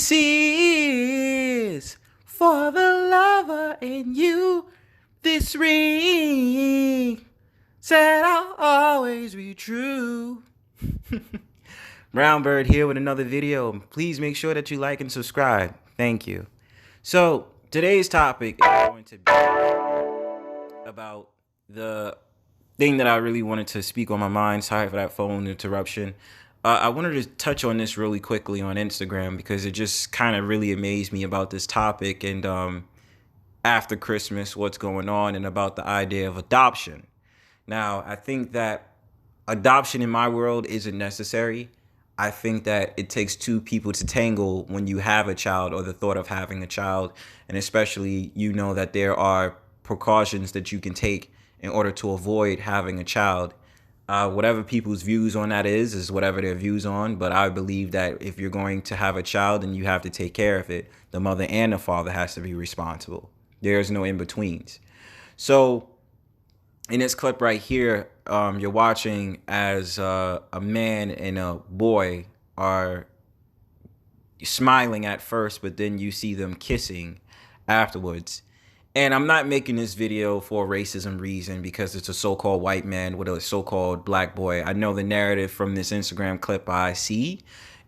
This is for the lover in you. This ring said I'll always be true. Brownbird here with another video. Please make sure that you like and subscribe. Thank you. So today's topic is going to be about the thing that I really wanted to speak on my mind. Sorry for that phone interruption. I wanted to touch on this really quickly on Instagram because it just kind of really amazed me about this topic and after Christmas, what's going on, and about the idea of adoption. Now, I think that adoption in my world isn't necessary. I think that it takes two people to tangle when you have a child or the thought of having a child. And especially, you know that there are precautions that you can take in order to avoid having a child. Whatever people's views on that is whatever their views on. But I believe that if you're going to have a child and you have to take care of it, the mother and the father has to be responsible. There's no in-betweens. So in this clip right here, you're watching as a man and a boy are smiling at first, but then you see them kissing afterwards. And I'm not making this video for a racism reason because it's a so-called white man with a so-called black boy. I know the narrative from this Instagram clip I see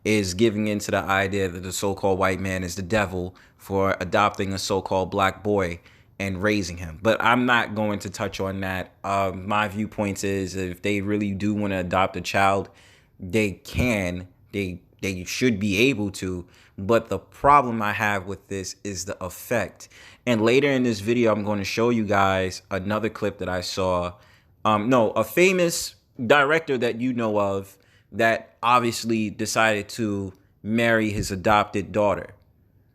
is giving into the idea that the so-called white man is the devil for adopting a so-called black boy and raising him. But I'm not going to touch on that. My viewpoint is if they really do want to adopt a child, they can. They should be able to. But the problem I have with this is the effect. And later in this video, I'm going to show you guys another clip that I saw. A famous director that you know of that obviously decided to marry his adopted daughter.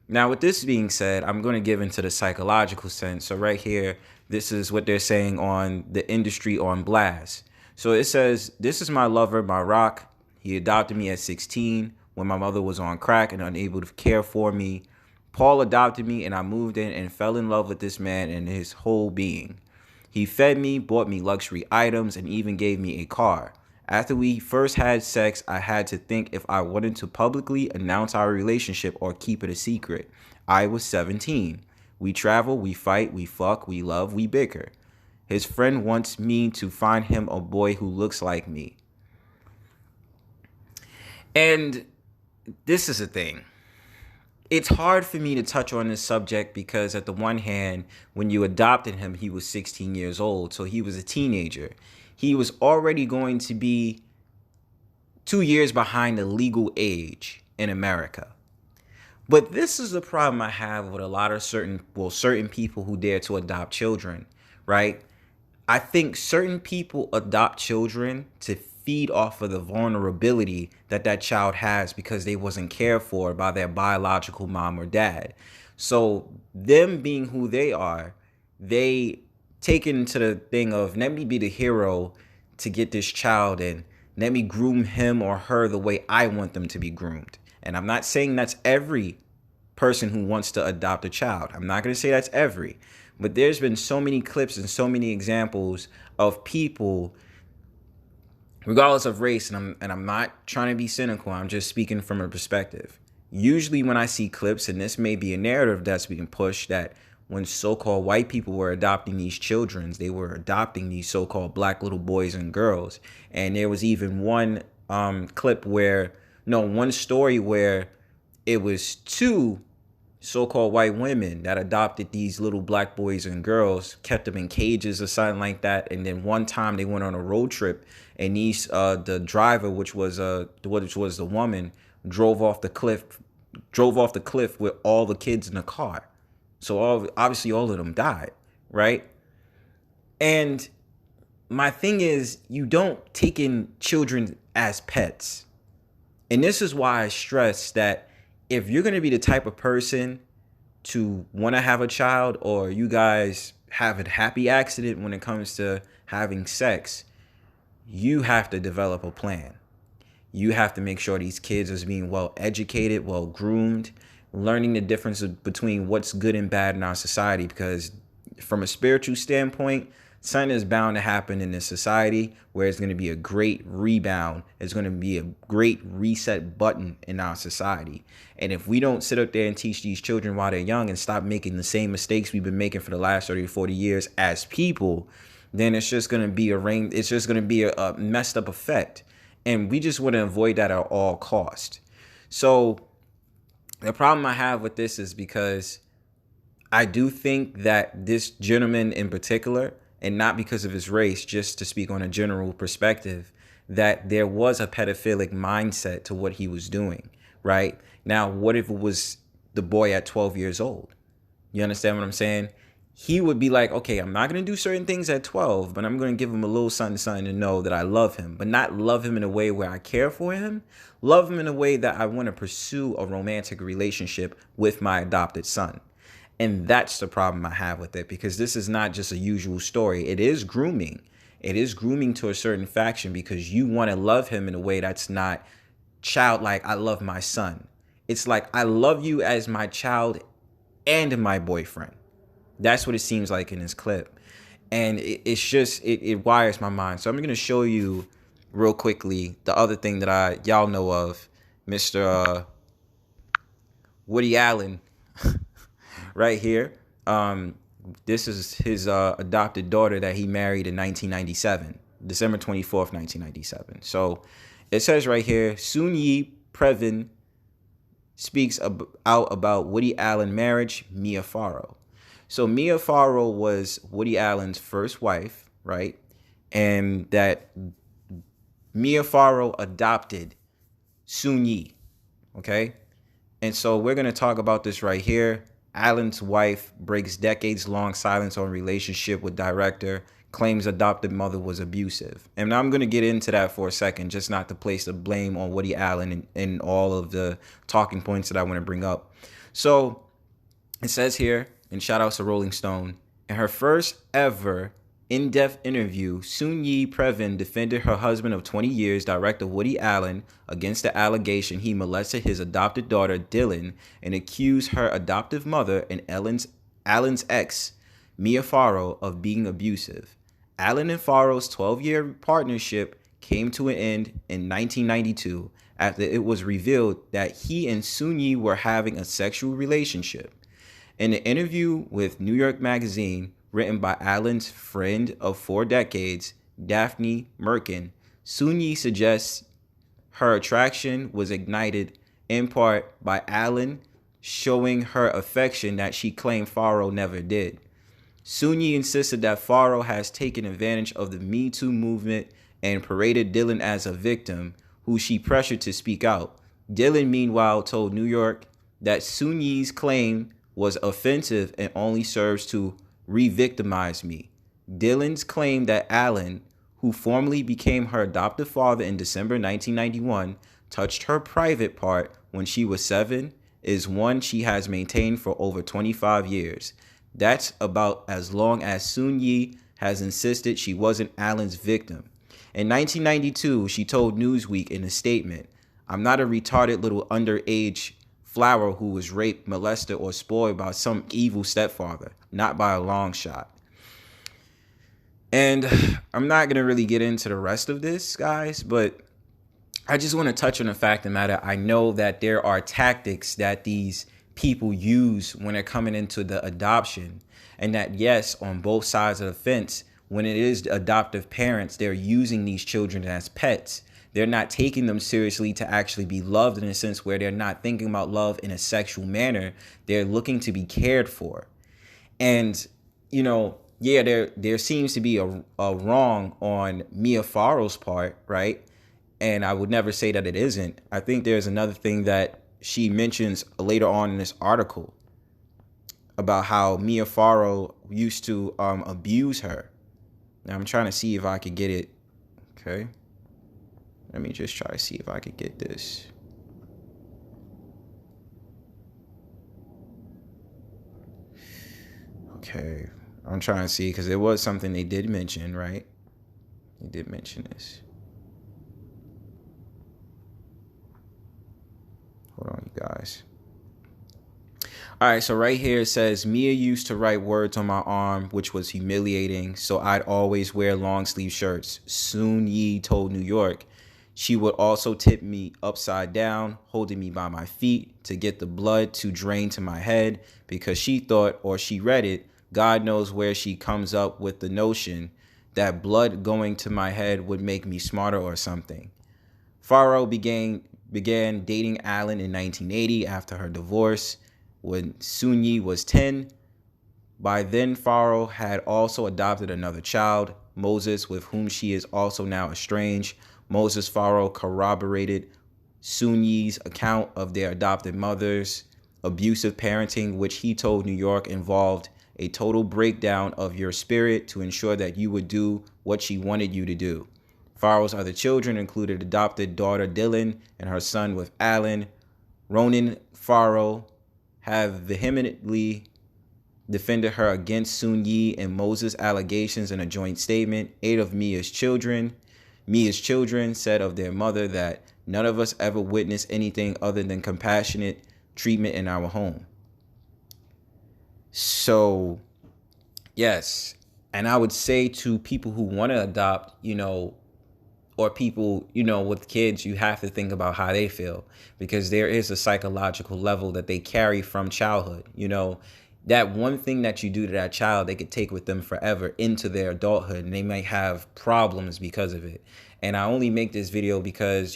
Now, with this being said, I'm going to give into the psychological sense. So right here, this is what they're saying on the industry on blast. So it says, "This is my lover, my rock. He adopted me at 16 when my mother was on crack and unable to care for me. Paul adopted me and I moved in and fell in love with this man and his whole being. He fed me, bought me luxury items, and even gave me a car. After we first had sex, I had to think if I wanted to publicly announce our relationship or keep it a secret. I was 17. We travel, we fight, we fuck, we love, we bicker. His friend wants me to find him a boy who looks like me." And this is a thing. It's hard for me to touch on this subject because at the one hand, when you adopted him, he was 16 years old. So he was a teenager. He was already going to be 2 years behind the legal age in America. But this is the problem I have with a lot of certain people who dare to adopt children, right? I think certain people adopt children to feed off of the vulnerability that child has because they wasn't cared for by their biological mom or dad. So them being who they are, they take it into the thing of, let me be the hero to get this child and let me groom him or her the way I want them to be groomed. And I'm not saying that's every person who wants to adopt a child. I'm not going to say that's every. But there's been so many clips and so many examples of people, regardless of race, and I'm not trying to be cynical, I'm just speaking from a perspective. Usually when I see clips, and this may be a narrative that's being pushed, that when so-called white people were adopting these children, they were adopting these so-called black little boys and girls. And there was even one one story where it was two so-called white women that adopted these little black boys and girls, kept them in cages or something like that. And then one time they went on a road trip, and the driver, which was the woman, drove off the cliff with all the kids in the car. So obviously all of them died, right? And my thing is, you don't take in children as pets. And this is why I stress that if you're going to be the type of person to want to have a child, or you guys have a happy accident when it comes to having sex, you have to develop a plan. You have to make sure these kids are being well educated, well groomed, learning the difference between what's good and bad in our society. Because from a spiritual standpoint, Something is bound to happen in this society where it's going to be a great rebound. It's going to be a great reset button in our society. And if we don't sit up there and teach these children while they're young and stop making the same mistakes we've been making for the last 30 or 40 years as people, then it's just going to be it's just going to be a messed up effect. And we just want to avoid that at all cost. So the problem I have with this is because I do think that this gentleman in particular, and not because of his race, just to speak on a general perspective, that there was a pedophilic mindset to what he was doing, right? Now, what if it was the boy at 12 years old? You understand what I'm saying? He would be like, okay, I'm not going to do certain things at 12, but I'm going to give him a little something to know that I love him, but not love him in a way where I care for him. Love him in a way that I want to pursue a romantic relationship with my adopted son. And that's the problem I have with it, because this is not just a usual story. It is grooming. It is grooming to a certain faction because you want to love him in a way that's not childlike. I love my son. It's like, I love you as my child and my boyfriend. That's what it seems like in this clip. And it's just, it wires my mind. So I'm going to show you real quickly the other thing that y'all know of, Mr. Woody Allen, right here. This is his adopted daughter that he married in 1997, December 24th, 1997. So it says right here, Soon-Yi Previn speaks out about Woody Allen marriage, Mia Farrow. So Mia Farrow was Woody Allen's first wife, right? And that Mia Farrow adopted Soon-Yi, okay? And so we're going to talk about this right here. Allen's wife breaks decades-long silence on relationship with director, claims adopted mother was abusive. And I'm going to get into that for a second, just not to place the blame on Woody Allen and all of the talking points that I want to bring up. So it says here, and shout outs to Rolling Stone, in her first ever in-depth interview, Soon-Yi Previn defended her husband of 20 years, director Woody Allen, against the allegation he molested his adopted daughter, Dylan, and accused her adoptive mother and Allen's ex, Mia Farrow, of being abusive. Allen and Farrow's 12-year partnership came to an end in 1992 after it was revealed that he and Soon-Yi were having a sexual relationship. In an interview with New York Magazine, written by Allen's friend of 4 decades, Daphne Merkin, Soon-Yi suggests her attraction was ignited in part by Allen showing her affection that she claimed Farrow never did. Soon-Yi insisted that Farrow has taken advantage of the Me Too movement and paraded Dylan as a victim, who she pressured to speak out. Dylan, meanwhile, told New York that Soon-Yi's claim was offensive and only serves to re-victimize me. Dylan's claim that Allen, who formally became her adoptive father in December 1991, touched her private part when she was 7, is one she has maintained for over 25 years. That's about as long as Soon-Yi has insisted she wasn't Allen's victim. In 1992, she told Newsweek in a statement, "I'm not a retarded little underage flower who was raped, molested, or spoiled by some evil stepfather. Not by a long shot." And I'm not going to really get into the rest of this, guys, but I just want to touch on the fact of the matter. I know that there are tactics that these people use when they're coming into the adoption, and that, yes, on both sides of the fence, when it is adoptive parents, they're using these children as pets. They're not taking them seriously to actually be loved, in a sense where they're not thinking about love in a sexual manner. They're looking to be cared for. And, you know, yeah, there seems to be a wrong on Mia Farrow's part, right? And I would never say that it isn't. I think there's another thing that she mentions later on in this article about how Mia Farrow used to abuse her. Now I'm trying to see if I could get it. Okay. Let me just try to see if I could get this. Okay. I'm trying to see, because it was something they did mention, right? They did mention this. Hold on, you guys. All right, so right here it says Mia used to write words on my arm, which was humiliating, so I'd always wear long sleeve shirts. Soon Yi told New York she would also tip me upside down, holding me by my feet to get the blood to drain to my head because she thought, or she read it, God knows where she comes up with the notion that blood going to my head would make me smarter or something. Farrow began dating Allen in 1980 after her divorce when Sunyi was 10. By then, Farrow had also adopted another child, Moses, with whom she is also now estranged. Moses Farrow corroborated Sunyi's account of their adopted mother's abusive parenting, which he told New York involved a total breakdown of your spirit to ensure that you would do what she wanted you to do. Farrow's other children included adopted daughter Dylan and her son with Allen. Ronan Farrow have vehemently defended her against Soon Yi and Moses' allegations in a joint statement. 8 of Mia's children said of their mother that none of us ever witnessed anything other than compassionate treatment in our home. So, yes. And I would say to people who want to adopt, or people, with kids, you have to think about how they feel, because there is a psychological level that they carry from childhood. That one thing that you do to that child, they could take with them forever into their adulthood, and they might have problems because of it. And I only make this video because,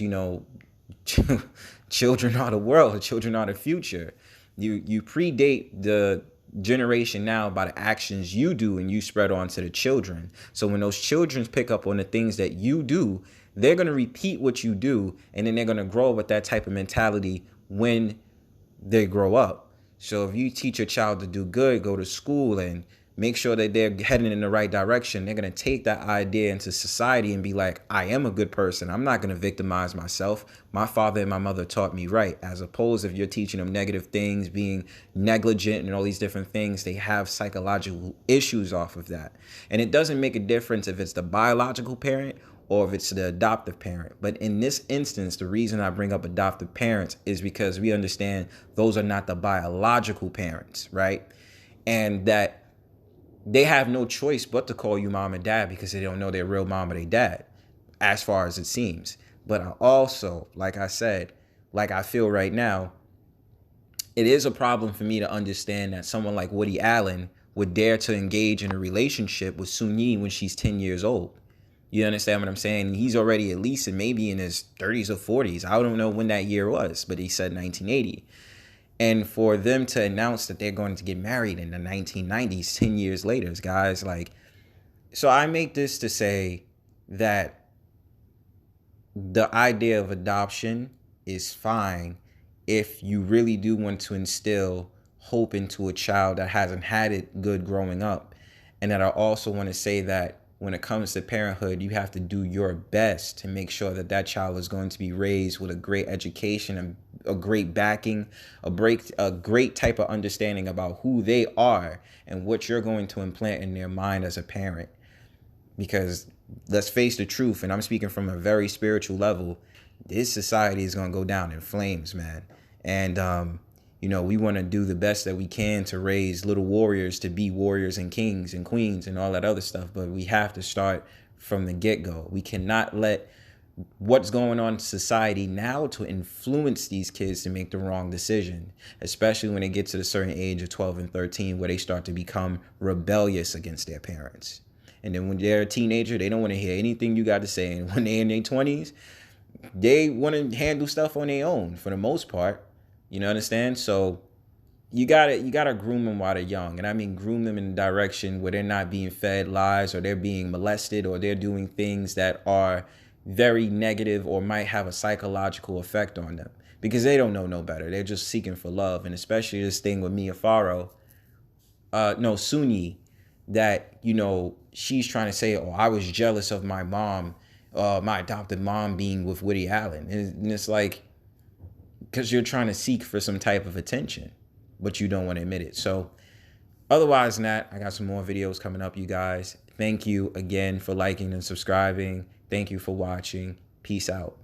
children are the world, children are the future. You predate the generation now by the actions you do and you spread on to the children. So when those children pick up on the things that you do, they're going to repeat what you do, and then they're going to grow with that type of mentality when they grow up. So if you teach your child to do good, go to school and make sure that they're heading in the right direction, they're going to take that idea into society and be like, I am a good person. I'm not going to victimize myself. My father and my mother taught me right. As opposed, if you're teaching them negative things, being negligent and all these different things, they have psychological issues off of that. And it doesn't make a difference if it's the biological parent or if it's the adoptive parent. But in this instance, the reason I bring up adoptive parents is because we understand those are not the biological parents, right? And that they have no choice but to call you mom and dad because they don't know their real mom or their dad, as far as it seems. But I also, like I said, like I feel right now, it is a problem for me to understand that someone like Woody Allen would dare to engage in a relationship with Soon Yi when she's 10 years old. You understand what I'm saying? He's already at least maybe in his 30s or 40s. I don't know when that year was, but he said 1980. And for them to announce that they're going to get married in the 1990s, 10 years later, guys, so I make this to say that the idea of adoption is fine if you really do want to instill hope into a child that hasn't had it good growing up. And that I also want to say that when it comes to parenthood, you have to do your best to make sure that that child is going to be raised with a great education and a great backing, a great type of understanding about who they are and what you're going to implant in their mind as a parent. Because let's face the truth, and I'm speaking from a very spiritual level, this society is going to go down in flames, man. And, we want to do the best that we can to raise little warriors to be warriors and kings and queens and all that other stuff. But we have to start from the get-go. We cannot let what's going on in society now to influence these kids to make the wrong decision, especially when they get to the certain age of 12 and 13 where they start to become rebellious against their parents. And then when they're a teenager, they don't want to hear anything you got to say. And when they're in their 20s, they want to handle stuff on their own for the most part. You know, understand? So you gotta groom them while they're young. And I mean groom them in a direction where they're not being fed lies or they're being molested or they're doing things that are very negative or might have a psychological effect on them, because they don't know no better. They're just seeking for love. And especially this thing with Mia Farrow, Soon Yi, that, she's trying to say, oh, I was jealous of my mom, my adopted mom being with Woody Allen. And it's like, because you're trying to seek for some type of attention, but you don't want to admit it. So otherwise than that, I got some more videos coming up, you guys. Thank you again for liking and subscribing. Thank you for watching. Peace out.